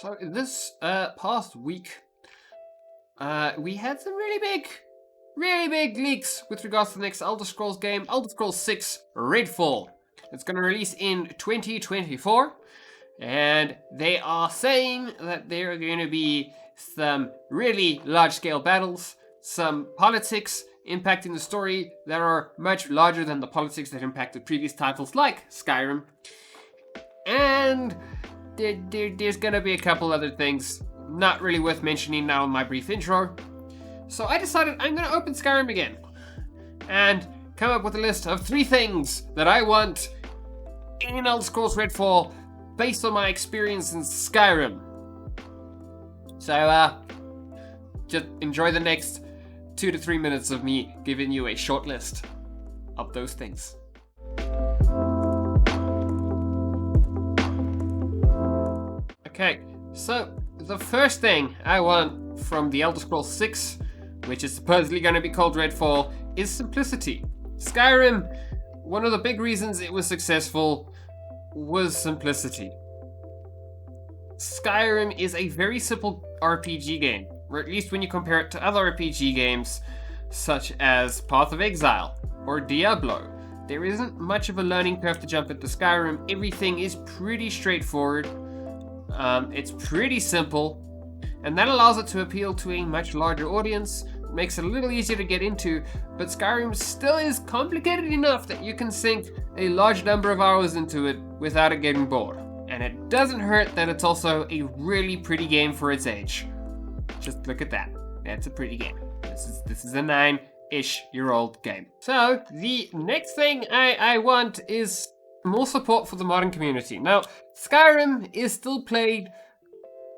So this past week, we had some really big leaks with regards to the next Elder Scrolls game, Elder Scrolls 6 Redfall. It's going to release in 2024, and they are saying that there are going to be some really large-scale battles, some politics impacting the story that are much larger than the politics that impacted previous titles like Skyrim, and there's gonna be a couple other things not really worth mentioning now in my brief intro. So I decided I'm gonna open Skyrim again and come up with a list of 3 things that I want in Elder Scrolls Redfall based on my experience in Skyrim. So just enjoy the next 2 to 3 minutes of me giving you a short list of those things. Okay, so the first thing I want from the Elder Scrolls 6, which is supposedly going to be called Redfall, is simplicity. Skyrim, one of the big reasons it was successful was simplicity. Skyrim is a very simple RPG game, or at least when you compare it to other RPG games such as Path of Exile or Diablo. There isn't much of a learning curve to jump into Skyrim. Everything is pretty straightforward. It's pretty simple, and that allows it to appeal to a much larger audience, makes it a little easier to get into, but Skyrim still is complicated enough that you can sink a large number of hours into it without it getting bored. And it doesn't hurt that it's also a really pretty game for its age. Just look at that. That's a pretty game. This is a 9-ish-year-old game. So, the next thing I want is more support for the modding community. Now, Skyrim is still played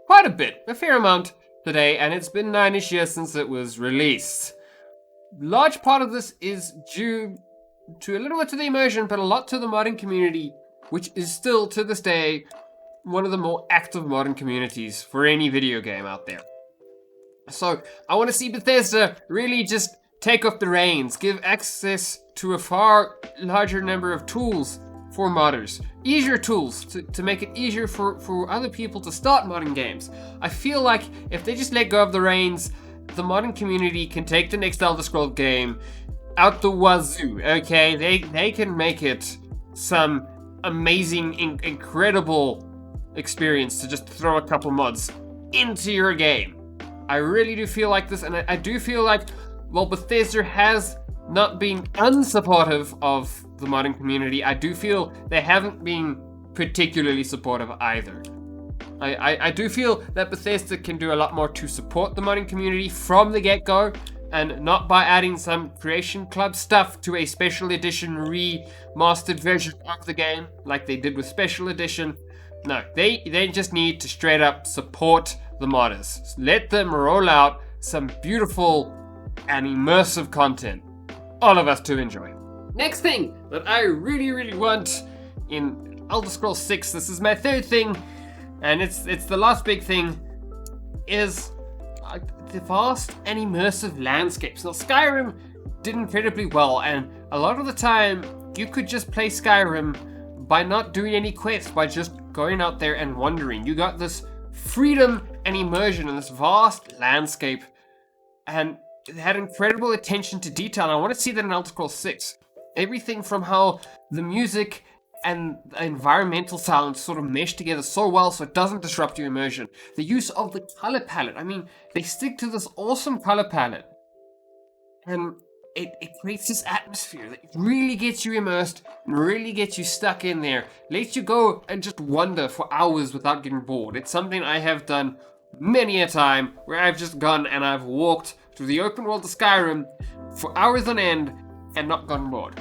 quite a bit, a fair amount today, and it's been 9-ish years since it was released. Large part of this is due to a little bit to the immersion, but a lot to the modding community, which is still, to this day, one of the more active modding communities for any video game out there. So, I want to see Bethesda really just take up the reins, give access to a far larger number of tools for modders. Easier tools to make it easier for other people to start modding games. I feel like if they just let go of the reins, the modding community can take the next Elder Scrolls game out the wazoo, okay? They can make it some amazing, incredible experience to just throw a couple mods into your game. I really do feel like this, and I do feel like, well, Bethesda has not been unsupportive of the modding community. I do feel they haven't been particularly supportive either. I do feel that Bethesda can do a lot more to support the modding community from the get-go, and not by adding some Creation Club stuff to a special edition remastered version of the game, like they did with Special Edition. No, they just need to straight up support the modders. Let them roll out some beautiful and immersive content, all of us to enjoy. Next thing that I really want in Elder Scrolls 6, this is my third thing, and it's the last big thing, is the vast and immersive landscapes. Now, Skyrim did incredibly well, and a lot of the time you could just play Skyrim by not doing any quests, by just going out there and wandering. You got this freedom and immersion in this vast landscape, and it had incredible attention to detail. And I want to see that in Elder Scrolls 6. Everything from how the music and the environmental sounds sort of mesh together so well so it doesn't disrupt your immersion. The use of the color palette. I mean, they stick to this awesome color palette, and it creates this atmosphere that really gets you immersed and really gets you stuck in there. Lets you go and just wander for hours without getting bored. It's something I have done many a time, where I've just gone and I've walked through the open world of Skyrim for hours on end and not gotten bored.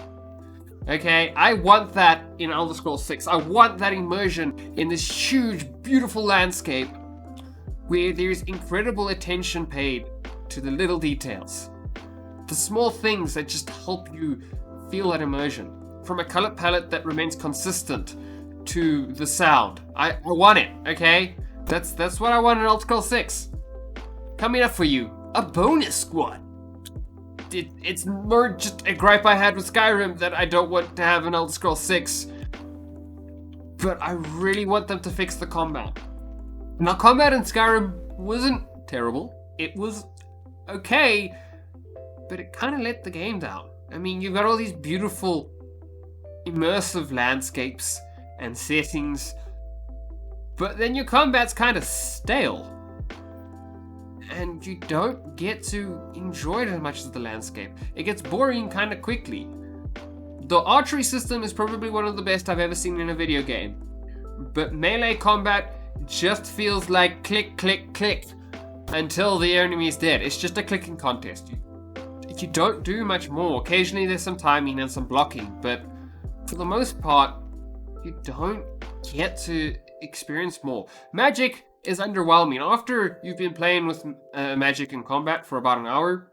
Okay, I want that in Elder Scrolls 6. I want that immersion in this huge, beautiful landscape where there's incredible attention paid to the little details. The small things that just help you feel that immersion. From a color palette that remains consistent to the sound. I want it, okay? That's what I want in Elder Scrolls 6. Coming up for you, a bonus squad. It's more just a gripe I had with Skyrim that I don't want to have in Elder Scrolls 6. But I really want them to fix the combat. Now, combat in Skyrim wasn't terrible. It was okay, but it kind of let the game down. I mean, you've got all these beautiful, immersive landscapes and settings, but then your combat's kind of stale. And you don't get to enjoy it as much as the landscape. It gets boring kind of quickly. The archery system is probably one of the best I've ever seen in a video game. But melee combat just feels like click, click, click until the enemy is dead. It's just a clicking contest. You don't do much more. Occasionally there's some timing and some blocking, but for the most part, you don't get to experience more. Magic is underwhelming. After you've been playing with magic in combat for about an hour,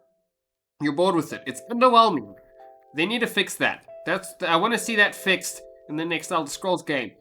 you're bored with it. It's underwhelming. They need to fix that. I want to see that fixed in the next Elder Scrolls game.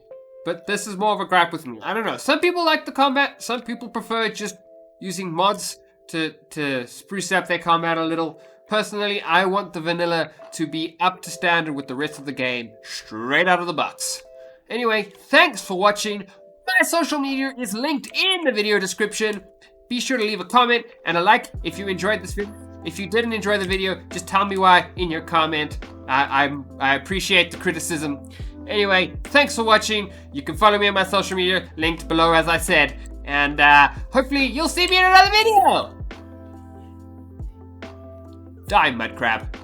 But this is more of a gripe with me. I don't know. Some people like the combat. Some people prefer just using mods to spruce up their combat a little. Personally, I want the vanilla to be up to standard with the rest of the game, straight out of the box. Anyway, thanks for watching. My social media is linked in the video description. Be sure to leave a comment and a like if you enjoyed this video. If you didn't enjoy the video, just tell me why in your comment. I appreciate the criticism. Anyway, thanks for watching. You can follow me on my social media, linked below as I said. And hopefully you'll see me in another video. Die, mud crab.